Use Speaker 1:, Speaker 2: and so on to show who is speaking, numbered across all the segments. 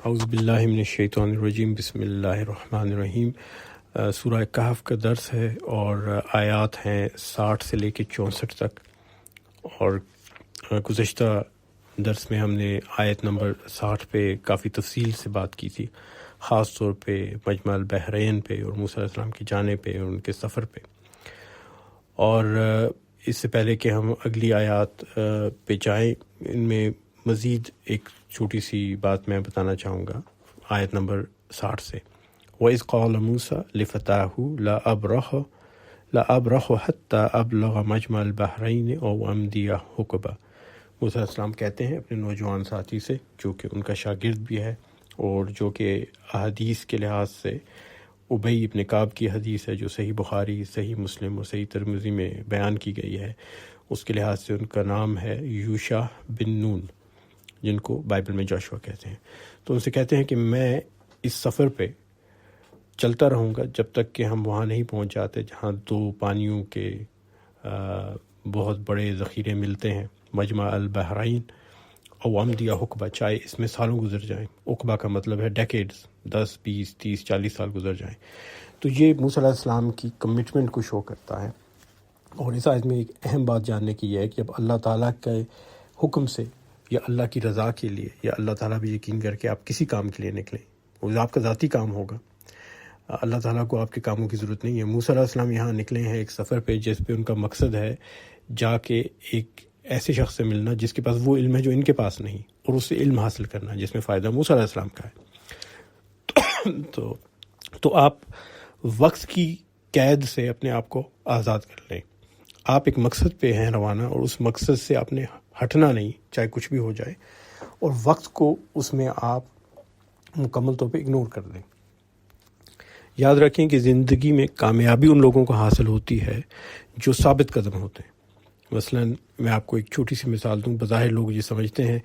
Speaker 1: اعوذ باللہ من الشیطان الرجیم، بسم اللہ الرحمن الرحیم۔ سورہ کہف کا درس ہے اور آیات ہیں 60 سے لے کے 64 تک، اور گزشتہ درس میں ہم نے آیت نمبر 60 پہ کافی تفصیل سے بات کی تھی، خاص طور پہ مجمع البحرین پہ اور موسیٰ علیہ السلام کی جانے پہ اور ان کے سفر پہ۔ اور اس سے پہلے کہ ہم اگلی آیات پہ جائیں، ان میں مزید ایک چھوٹی سی بات میں بتانا چاہوں گا آیت نمبر 60 سے۔ وَإِذْ قَالَ مُوسَى لِفَتَاهُ لَا أَبْرَحُ حَتَّى أَبْلَغَ مَجْمَعَ الْبَحْرَيْنِ أَوْ أَمْضِيَ حُقُبًا۔ موسیٰ علیہ السلام کہتے ہیں اپنے نوجوان ساتھی سے، جو کہ ان کا شاگرد بھی ہے اور جو کہ احادیث کے لحاظ سے ابی ابن کعب کی حدیث ہے، جو صحیح بخاری، صحیح مسلم اور صحیح ترمذی میں بیان کی گئی ہے، اس کے لحاظ سے ان کا نام ہے یوشع بن نون، جن کو بائبل میں جوشوا کہتے ہیں۔ تو ان سے کہتے ہیں کہ میں اس سفر پہ چلتا رہوں گا جب تک کہ ہم وہاں نہیں پہنچ جاتے جہاں دو پانیوں کے بہت بڑے ذخیرے ملتے ہیں، مجمع البحرین او امضی حقبہ، چاہے اس میں سالوں گزر جائیں۔ عقبہ کا مطلب ہے ڈیکیڈز، 10 20 30 40 سال گزر جائیں۔ تو یہ موسیٰ علیہ السلام کی کمٹمنٹ کو شو کرتا ہے۔ اور اس آیت میں ایک اہم بات جاننے کی یہ ہے کہ اب اللہ تعالیٰ کے حکم سے یا اللہ کی رضا کے لیے یا اللہ تعالیٰ بھی یقین کر کے آپ کسی کام کے لیے نکلیں، وہ آپ کا ذاتی کام ہوگا، اللہ تعالیٰ کو آپ کے کاموں کی ضرورت نہیں ہے۔ موسیٰ علیہ السلام یہاں نکلے ہیں ایک سفر پہ جس پہ ان کا مقصد ہے جا کے ایک ایسے شخص سے ملنا جس کے پاس وہ علم ہے جو ان کے پاس نہیں، اور اس سے علم حاصل کرنا جس میں فائدہ موسیٰ علیہ السلام کا ہے۔ تو آپ وقت کی قید سے اپنے آپ کو آزاد کر لیں۔ آپ ایک مقصد پہ ہیں روانہ، اور اس مقصد سے آپ نے ہٹنا نہیں، چاہے کچھ بھی ہو جائے، اور وقت کو اس میں آپ مکمل طور پہ اگنور کر دیں۔ یاد رکھیں کہ زندگی میں کامیابی ان لوگوں کو حاصل ہوتی ہے جو ثابت قدم ہوتے ہیں۔ مثلا میں آپ کو ایک چھوٹی سی مثال دوں۔ بظاہر لوگ یہ سمجھتے ہیں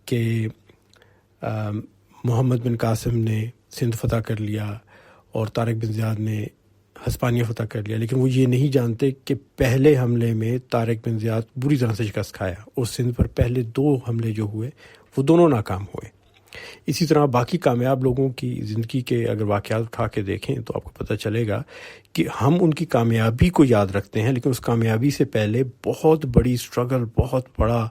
Speaker 1: کہ محمد بن قاسم نے سندھ فتح کر لیا اور طارق بن زیاد نے ہسپانیہ فتح کر لیا، لیکن وہ یہ نہیں جانتے کہ پہلے حملے میں طارق بن زیاد بری طرح سے شکست کھایا، اور سندھ پر پہلے 2 حملے جو ہوئے وہ دونوں ناکام ہوئے۔ اسی طرح باقی کامیاب لوگوں کی زندگی کے اگر واقعات اٹھا کے دیکھیں تو آپ کو پتہ چلے گا کہ ہم ان کی کامیابی کو یاد رکھتے ہیں، لیکن اس کامیابی سے پہلے بہت بڑی سٹرگل، بہت بڑا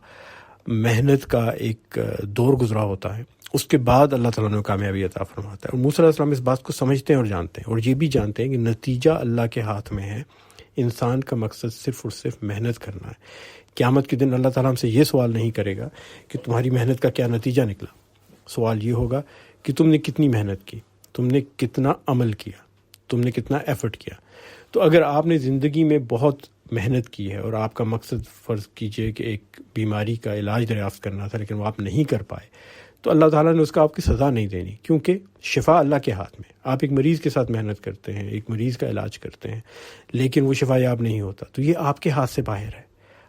Speaker 1: محنت کا ایک دور گزرا ہوتا ہے، اس کے بعد اللہ تعالیٰ نے کامیابی عطا فرماتا ہے۔ اور موسیٰ علیہ السلام اس بات کو سمجھتے ہیں اور جانتے ہیں، اور یہ بھی جانتے ہیں کہ نتیجہ اللہ کے ہاتھ میں ہے، انسان کا مقصد صرف اور صرف محنت کرنا ہے۔ قیامت کے دن اللہ تعالیٰ ہم سے یہ سوال نہیں کرے گا کہ تمہاری محنت کا کیا نتیجہ نکلا، سوال یہ ہوگا کہ تم نے کتنی محنت کی، تم نے کتنا عمل کیا، تم نے کتنا ایفرٹ کیا۔ تو اگر آپ نے زندگی میں بہت محنت کی ہے اور آپ کا مقصد فرض کیجئے کہ ایک بیماری کا علاج دریافت کرنا تھا، لیکن وہ آپ نہیں کر پائے، تو اللہ تعالیٰ نے اس کا آپ کی سزا نہیں دینی، کیونکہ شفا اللہ کے ہاتھ میں۔ آپ ایک مریض کے ساتھ محنت کرتے ہیں، ایک مریض کا علاج کرتے ہیں، لیکن وہ شفا یاب نہیں ہوتا، تو یہ آپ کے ہاتھ سے باہر ہے۔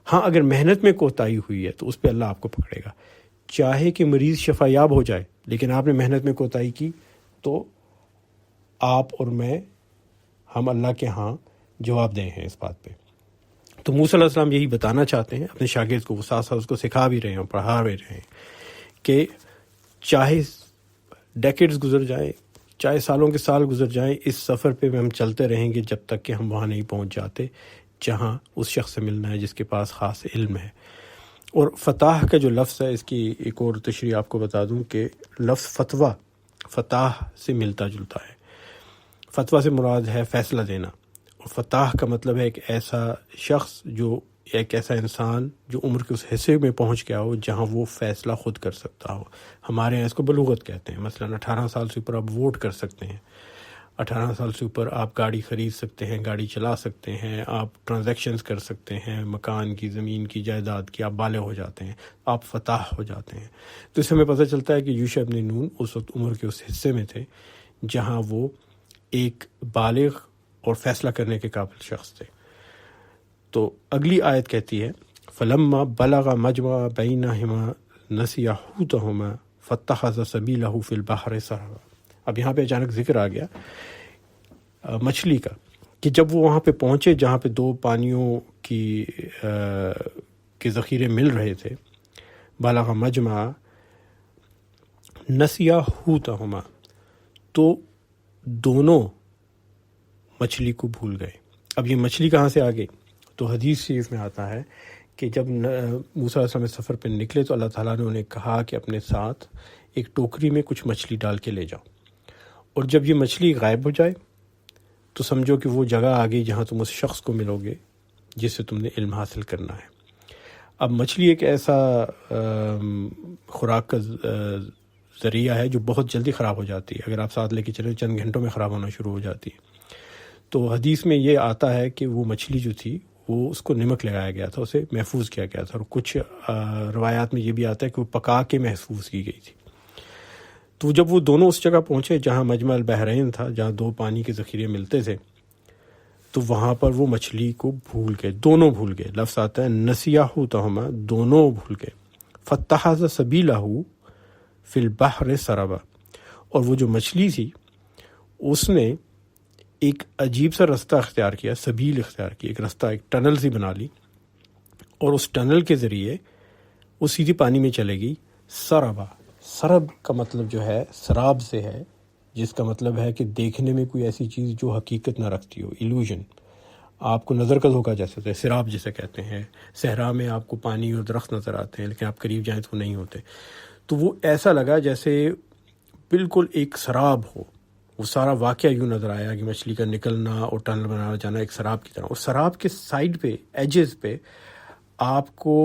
Speaker 1: ہاں، اگر محنت میں کوتاہی ہوئی ہے تو اس پہ اللہ آپ کو پکڑے گا، چاہے کہ مریض شفا یاب ہو جائے، لیکن آپ نے محنت میں کوتاہی کی تو آپ اور میں، ہم اللہ کے ہاں جواب دہ ہیں اس بات پہ۔ تو موسیٰ علیہ السلام یہی بتانا چاہتے ہیں اپنے شاگرد کو، وہ ساتھ ساتھ اس کو سکھا بھی رہے ہیں اور پڑھا بھی رہے ہیں کہ چاہے ڈیکیڈز گزر جائیں، چاہے سالوں کے سال گزر جائیں، اس سفر پہ ہم چلتے رہیں گے جب تک کہ ہم وہاں نہیں پہنچ جاتے جہاں اس شخص سے ملنا ہے جس کے پاس خاص علم ہے۔ اور فتح کا جو لفظ ہے، اس کی ایک اور تشریح آپ کو بتا دوں کہ لفظ فتویٰ فتح سے ملتا جلتا ہے۔ فتویٰ سے مراد ہے فیصلہ دینا، اور فتح کا مطلب ہے ایک ایسا شخص، جو ایک ایسا انسان جو عمر کے اس حصے میں پہنچ گیا ہو جہاں وہ فیصلہ خود کر سکتا ہو۔ ہمارے یہاں اس کو بلوغت کہتے ہیں۔ مثلا 18 سال سے اوپر آپ ووٹ کر سکتے ہیں، 18 سال سے اوپر آپ گاڑی خرید سکتے ہیں، گاڑی چلا سکتے ہیں، آپ ٹرانزیکشنز کر سکتے ہیں، مکان کی، زمین کی، جائیداد کی، آپ بالغ ہو جاتے ہیں، آپ فتح ہو جاتے ہیں۔ تو اس سے ہمیں پتہ چلتا ہے کہ یوشع بن نون اس وقت عمر کے اس حصے میں تھے جہاں وہ ایک بالغ اور فیصلہ کرنے کے قابل شخص تھے۔ تو اگلی آیت کہتی ہے فَلَمَّا بَلَغَ مَجْمَعَ بَيْنَهُمَا نَسِيَ حُوتَهُمَا فَاتَّخَذَ سَبِيلَهُ فِي الْبَحْرِ سَرَبًا۔ اب یہاں پہ اچانک ذکر آ گیا مچھلی کا، کہ جب وہ وہاں پہ پہنچے جہاں پہ 2 پانیوں کے ذخیرے مل رہے تھے، بَلَغَ مَجْمَعَ نسیا حوتہما، تو دونوں مچھلی کو بھول گئے۔ اب یہ مچھلی کہاں سے آ گئی؟ تو حدیث شریف میں آتا ہے کہ جب موسیٰ علیہ السلام سفر پہ نکلے تو اللہ تعالیٰ نے انہیں کہا کہ اپنے ساتھ ایک ٹوکری میں کچھ مچھلی ڈال کے لے جاؤ، اور جب یہ مچھلی غائب ہو جائے تو سمجھو کہ وہ جگہ آ گئی جہاں تم اس شخص کو ملو گے جس سے تم نے علم حاصل کرنا ہے۔ اب مچھلی ایک ایسا خوراک کا ذریعہ ہے جو بہت جلدی خراب ہو جاتی ہے، اگر آپ ساتھ لے کے چلیں چند گھنٹوں میں خراب ہونا شروع ہو جاتی ہے۔ تو حدیث میں یہ آتا ہے کہ وہ مچھلی جو تھی وہ اس کو نمک لگایا گیا تھا، اسے محفوظ کیا گیا تھا، اور کچھ روایات میں یہ بھی آتا ہے کہ وہ پکا کے محفوظ کی گئی تھی۔ تو جب وہ دونوں اس جگہ پہنچے جہاں مجمع البحرین تھا، جہاں دو پانی کے ذخیرے ملتے تھے، تو وہاں پر وہ مچھلی کو بھول گئے، دونوں بھول گئے۔ لفظ آتا ہے نسیاہما، دونوں بھول گئے۔ فاتخذ سبیلہ فی البحر سربا، اور وہ جو مچھلی تھی اس نے ایک عجیب سا رستہ اختیار کیا، سبیل اختیار کی، ایک رستہ، ایک ٹنل سی بنا لی، اور اس ٹنل کے ذریعے وہ سیدھی پانی میں چلے گئی۔ سربا، سرب کا مطلب جو ہے سراب سے ہے، جس کا مطلب ہے کہ دیکھنے میں کوئی ایسی چیز جو حقیقت نہ رکھتی ہو، ایلوژن، آپ کو نظر کا دھوکہ جیسے ہوتا ہے، سراب جسے کہتے ہیں۔ صحرا میں آپ کو پانی اور درخت نظر آتے ہیں لیکن آپ قریب جائیں تو وہ نہیں ہوتے۔ تو وہ ایسا لگا جیسے بالکل ایک سراب ہو، وہ سارا واقعہ یوں نظر آیا کہ مچھلی کا نکلنا اور ٹنل بنانا جانا ایک سراب کی طرح، اور سراب کے سائڈ پہ، ایجز پہ آپ کو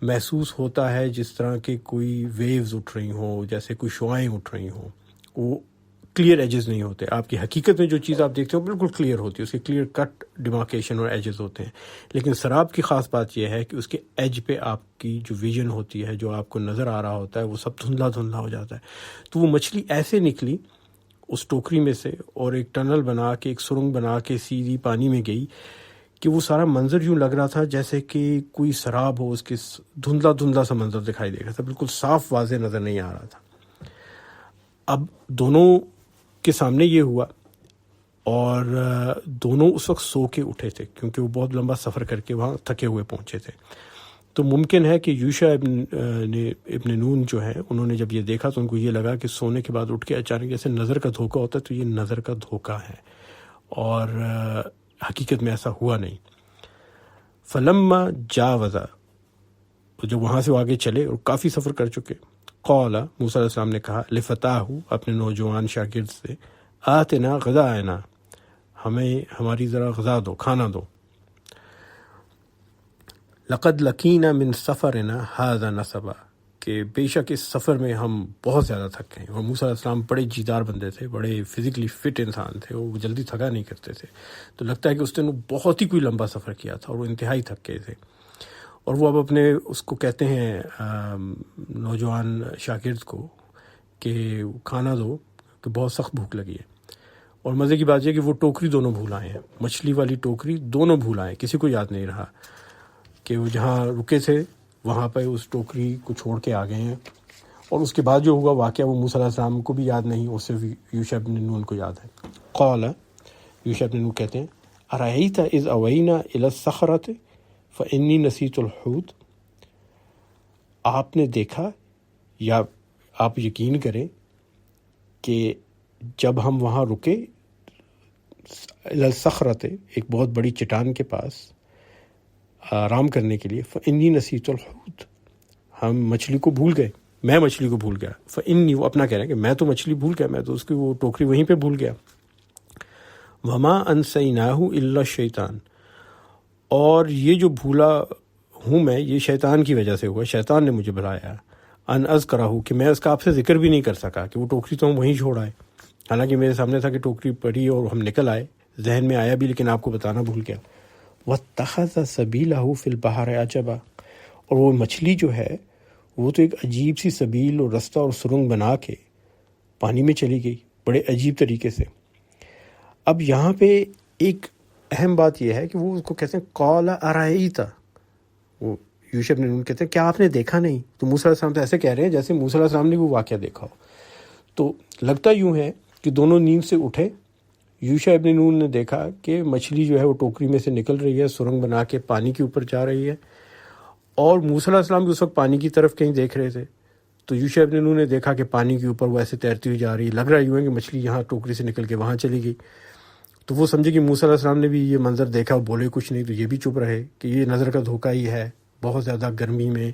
Speaker 1: محسوس ہوتا ہے جس طرح کہ کوئی ویوز اٹھ رہی ہوں، جیسے کوئی شعائیں اٹھ رہی ہوں۔ وہ کلیئر ایجز نہیں ہوتے، آپ کی حقیقت میں جو چیز آپ دیکھتے ہو بالکل کلیئر ہوتی ہے، اس کے کلیئر کٹ ڈیمارکیشن اور ایجز ہوتے ہیں، لیکن سراب کی خاص بات یہ ہے کہ اس کے ایج پہ آپ کی جو ویژن ہوتی ہے، جو آپ کو نظر آ رہا ہوتا ہے، وہ سب دھندلا دھندلا ہو جاتا ہے۔ تو وہ مچھلی ایسے نکلی اس ٹوکری میں سے اور ایک ٹنل بنا کے، ایک سرنگ بنا کے سیدھی پانی میں گئی کہ وہ سارا منظر یوں لگ رہا تھا جیسے کہ کوئی سراب ہو، اس کے دھندلا دھندلا سا منظر دکھائی دے رہا تھا، بالکل صاف واضح نظر نہیں آ رہا تھا۔ اب دونوں کے سامنے یہ ہوا، اور دونوں اس وقت سو کے اٹھے تھے کیونکہ وہ بہت لمبا سفر کر کے وہاں تھکے ہوئے پہنچے تھے۔ تو ممکن ہے کہ یوشع ابن نون جو ہے، انہوں نے جب یہ دیکھا تو ان کو یہ لگا کہ سونے کے بعد اٹھ کے اچانک جیسے نظر کا دھوکہ ہوتا ہے، تو یہ نظر کا دھوکہ ہے، اور حقیقت میں ایسا ہوا نہیں۔ فلما جاوزا، جب وہاں سے وہ آگے چلے اور کافی سفر کر چکے، قال، موسیٰ علیہ السلام نے کہا، لفتاہ، اپنے نوجوان شاگرد سے، آتنا غداءنا، ہمیں ہماری ذرا غذا دو، کھانا دو۔ لقد لقینا من سفرنا ھذا نصبا، کہ بے شک اس سفر میں ہم بہت زیادہ تھک گئے۔ اور موسیٰ علیہ السلام بڑے جیدار بندے تھے، بڑے فزیکلی فٹ انسان تھے، وہ جلدی تھکا نہیں کرتے تھے۔ تو لگتا ہے کہ اس دن وہ بہت ہی کوئی لمبا سفر کیا تھا اور وہ انتہائی تھک گئے تھے۔ اور وہ اب اپنے اس کو کہتے ہیں نوجوان شاگرد کو کہ کھانا دو کہ بہت سخت بھوک لگی ہے۔ اور مزے کی بات یہ کہ وہ ٹوکری دونوں بھول آئے ہیں، مچھلی والی ٹوکری دونوں بھول آئے، کسی کو یاد نہیں رہا کہ وہ جہاں رکے تھے وہاں پہ اس ٹوکری کو چھوڑ کے آ گئے ہیں۔ اور اس کے بعد جو ہوا واقعہ وہ موسیٰ علیہ السلام کو بھی یاد نہیں، اور صرف یوشع بن نون کو یاد ہے۔ قال، یوشع بن نون کہتے ہیں، ارأیت اذ اوینا الی الصخرۃ فانی نسیت الحوت، آپ نے دیکھا یا آپ یقین کریں کہ جب ہم وہاں رکے الی الصخرۃ، ایک بہت بڑی چٹان کے پاس آرام کرنے کے لیے، فانی نسیت الحوت، ہم مچھلی کو بھول گئے، میں مچھلی کو بھول گیا۔ فانی، وہ اپنا کہہ رہے ہیں کہ میں تو مچھلی بھول گیا، میں تو اس کی وہ ٹوکری وہیں پہ بھول گیا۔ وما انسیناہ الا الشیطان، اور یہ جو بھولا ہوں میں، یہ شیطان کی وجہ سے ہوا، شیطان نے مجھے بلایا، ان اذکرہ، کہ میں اس کا آپ سے ذکر بھی نہیں کر سکا کہ وہ ٹوکری تو ہم وہیں چھوڑ آئے، حالانکہ میرے سامنے تھا کہ ٹوکری پڑی اور ہم نکل آئے، ذہن میں آیا بھی لیکن آپ کو بتانا بھول گیا۔ واتخذ سبیلہ فی البحر عجبا، اور وہ مچھلی جو ہے وہ تو ایک عجیب سی سبیل اور رستہ اور سرنگ بنا کے پانی میں چلی گئی، بڑے عجیب طریقے سے۔ اب یہاں پہ ایک اہم بات یہ ہے کہ وہ اس کو کہتے ہیں قال ارأیت، وہ یوشع بن نون کہتے ہیں کیا آپ نے دیکھا نہیں؟ تو موسیٰ علیہ السلام تو ایسے کہہ رہے ہیں جیسے موسیٰ علیہ السلام نے وہ واقعہ دیکھا ہو۔ تو لگتا یوں ہے کہ دونوں نیند سے اٹھے، یوشع ابن نون نے دیکھا کہ مچھلی جو ہے وہ ٹوکری میں سے نکل رہی ہے، سرنگ بنا کے پانی کے اوپر جا رہی ہے، اور موسیٰ علیہ السلام بھی اس وقت پانی کی طرف کہیں دیکھ رہے تھے۔ تو یوشع ابن نون نے دیکھا کہ پانی کے اوپر وہ ایسے تیرتی ہوئی جا رہی ہے، لگ رہا یوں ہے کہ مچھلی یہاں ٹوکری سے نکل کے وہاں چلی گئی. تو وہ سمجھے کہ موسیٰ علیہ السلام نے بھی یہ منظر دیکھا، بولے کچھ نہیں، تو یہ بھی چپ رہے کہ یہ نظر کا دھوکہ ہی ہے. بہت زیادہ گرمی میں،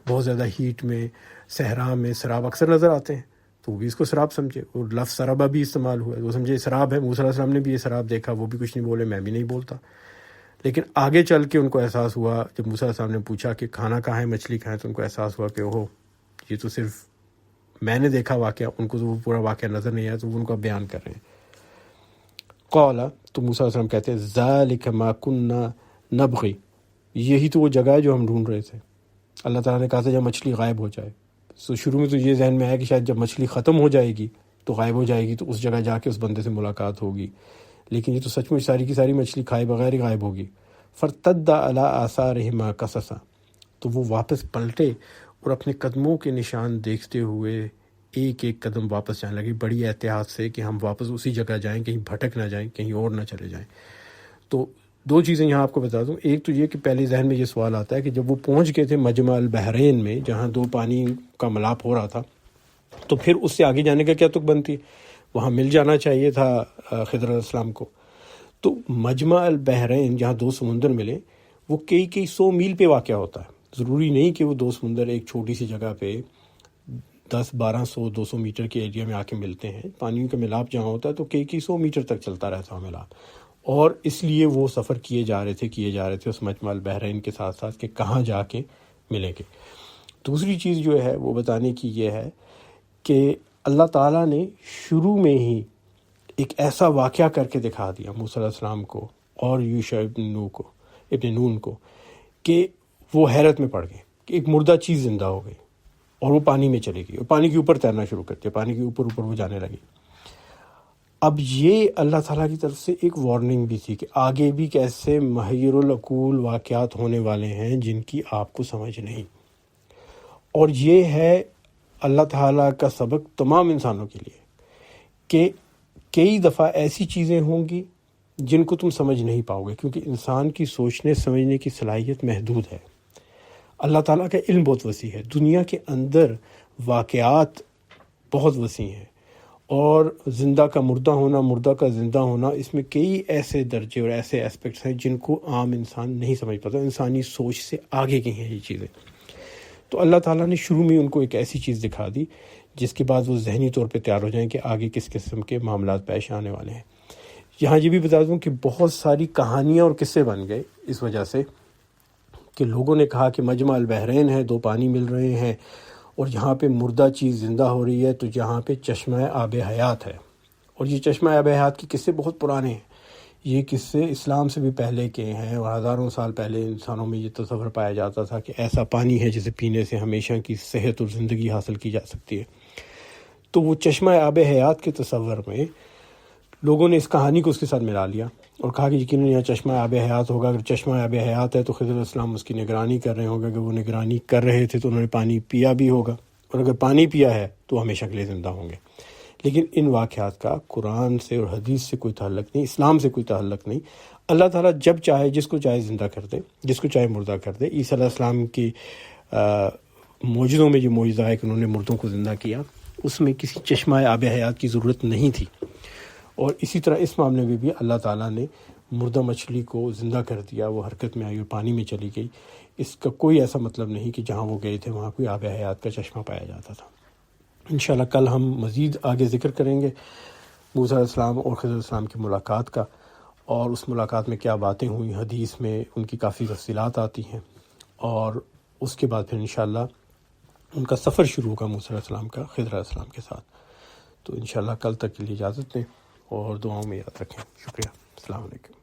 Speaker 1: بہت زیادہ ہیٹ میں، صحرا میں سراب اکثر نظر آتے ہیں، تو وہ بھی اس کو سراب سمجھے. اور لفظ سرابہ بھی استعمال ہوا ہے، وہ سمجھے سراب ہے. موسیٰ علیہ السلام نے بھی یہ سراب دیکھا، وہ بھی کچھ نہیں بولے، میں بھی نہیں بولتا. لیکن آگے چل کے ان کو احساس ہوا، جب موسیٰ علیہ السلام نے پوچھا کہ کھانا کہاں ہے، مچھلی کہاں ہے، تو ان کو احساس ہوا کہ اوہ یہ تو صرف میں نے دیکھا واقعہ، ان کو تو وہ پورا واقعہ نظر نہیں آیا، تو وہ ان کا بیان کر رہے ہیں. قال، تو موسیٰ علیہ السلام کہتے ہیں ذالک ما کنا نبغی، یہی تو وہ جگہ ہے جو ہم ڈھونڈ رہے تھے. اللہ تعالیٰ نے کہا تھا جب مچھلی غائب ہو جائے. تو شروع میں تو یہ ذہن میں آیا کہ شاید جب مچھلی ختم ہو جائے گی تو غائب ہو جائے گی، تو اس جگہ جا کے اس بندے سے ملاقات ہوگی. لیکن یہ تو سچ مچ ساری کی ساری مچھلی کھائے بغیر ہی غائب ہوگی. فرتد علی آثارہما قصصا، تو وہ واپس پلٹے اور اپنے قدموں کے نشان دیکھتے ہوئے ایک ایک قدم واپس جانے لگے، بڑی احتیاط سے کہ ہم واپس اسی جگہ جائیں، کہیں بھٹک نہ جائیں، کہیں اور نہ چلے جائیں. تو دو چیزیں یہاں آپ کو بتا دوں. ایک تو یہ کہ پہلے ذہن میں یہ سوال آتا ہے کہ جب وہ پہنچ گئے تھے مجمع البحرین میں، جہاں دو پانی کا ملاپ ہو رہا تھا، تو پھر اس سے آگے جانے کا کیا تک بنتی؟ وہاں مل جانا چاہیے تھا خضر علیہ السلام کو. تو مجمع البحرین جہاں دو سمندر ملے، وہ کئی سو میل پہ واقع ہوتا ہے. ضروری نہیں کہ وہ دو سمندر ایک چھوٹی سی جگہ پہ 10-1200-200 میٹر کے ایریا میں آ کے ملتے ہیں. پانیوں کا ملاپ جہاں ہوتا ہے تو کئی سو میٹر تک چلتا رہتا ہے ملاپ، اور اس لیے وہ سفر کیے جا رہے تھے اس مجمع البحرین کے ساتھ ساتھ کہ کہاں جا کے ملیں گے. دوسری چیز جو ہے وہ بتانے کی یہ ہے کہ اللہ تعالیٰ نے شروع میں ہی ایک ایسا واقعہ کر کے دکھا دیا موسیٰ علیہ السلام کو اور یوشع ابن نون کو کہ وہ حیرت میں پڑ گئے کہ ایک مردہ چیز زندہ ہو گئی اور وہ پانی میں چلی گئی اور پانی کے اوپر تیرنا شروع کر دیا، پانی کے اوپر وہ جانے لگی. اب یہ اللہ تعالیٰ کی طرف سے ایک وارننگ بھی تھی کہ آگے بھی کیسے محیر العقول واقعات ہونے والے ہیں جن کی آپ کو سمجھ نہیں. اور یہ ہے اللہ تعالیٰ کا سبق تمام انسانوں کے لیے کہ کئی دفعہ ایسی چیزیں ہوں گی جن کو تم سمجھ نہیں پاؤ گے، کیونکہ انسان کی سوچنے سمجھنے کی صلاحیت محدود ہے. اللہ تعالیٰ کا علم بہت وسیع ہے، دنیا کے اندر واقعات بہت وسیع ہیں، اور زندہ کا مردہ ہونا، مردہ کا زندہ ہونا، اس میں کئی ایسے درجے اور ایسے ایسپیکٹس ہیں جن کو عام انسان نہیں سمجھ پاتا. انسانی سوچ سے آگے کی ہیں یہ چیزیں. تو اللہ تعالیٰ نے شروع میں ان کو ایک ایسی چیز دکھا دی جس کے بعد وہ ذہنی طور پہ تیار ہو جائیں کہ آگے کس قسم کے معاملات پیش آنے والے ہیں. یہاں یہ بھی بتا دوں کہ بہت ساری کہانیاں اور قصے بن گئے اس وجہ سے کہ لوگوں نے کہا کہ مجمع البحرین ہے، دو پانی مل رہے ہیں اور یہاں پہ مردہ چیز زندہ ہو رہی ہے، تو یہاں پہ چشمہ آب حیات ہے. اور یہ چشمہ آب حیات کے قصے بہت پرانے ہیں، یہ قصے اسلام سے بھی پہلے کے ہیں، اور ہزاروں سال پہلے انسانوں میں یہ تصور پایا جاتا تھا کہ ایسا پانی ہے جسے پینے سے ہمیشہ کی صحت اور زندگی حاصل کی جا سکتی ہے. تو وہ چشمہ آب حیات کے تصور میں لوگوں نے اس کہانی کو اس کے ساتھ ملا لیا اور کہا کہ یقیناً یہاں چشمہ آب حیات ہوگا. اگر چشمہ آب حیات ہے تو خضر علیہ السلام اس کی نگرانی کر رہے ہوں گے. اگر وہ نگرانی کر رہے تھے تو انہوں نے پانی پیا بھی ہوگا، اور اگر پانی پیا ہے تو ہمیشہ کے لیے زندہ ہوں گے. لیکن ان واقعات کا قرآن سے اور حدیث سے کوئی تعلق نہیں، اسلام سے کوئی تعلق نہیں. اللہ تعالیٰ جب چاہے جس کو چاہے زندہ کر دے، جس کو چاہے مردہ کر دے. عیسیٰ علیہ السلام کی معجزوں میں یہ معجزہ ہے کہ انہوں نے مردوں کو زندہ کیا، اس میں کسی چشمہ آب حیات کی ضرورت نہیں تھی. اور اسی طرح اس معاملے میں بھی اللہ تعالیٰ نے مردہ مچھلی کو زندہ کر دیا، وہ حرکت میں آئی اور پانی میں چلی گئی. اس کا کوئی ایسا مطلب نہیں کہ جہاں وہ گئے تھے وہاں کوئی آب حیات کا چشمہ پایا جاتا تھا. انشاءاللہ کل ہم مزید آگے ذکر کریں گے موسیٰ علیہ السلام اور خضر علیہ السلام کی ملاقات کا، اور اس ملاقات میں کیا باتیں ہوئیں. حدیث میں ان کی کافی تفصیلات آتی ہیں، اور اس کے بعد پھر انشاءاللہ ان کا سفر شروع ہوگا موسیٰ علیہ السلام کا خضر علیہ السلام کے ساتھ. تو انشاءاللہ کل تک کے لیے اجازت دیں اور دعاؤں میں یاد رکھیں. شکریہ. السلام علیکم.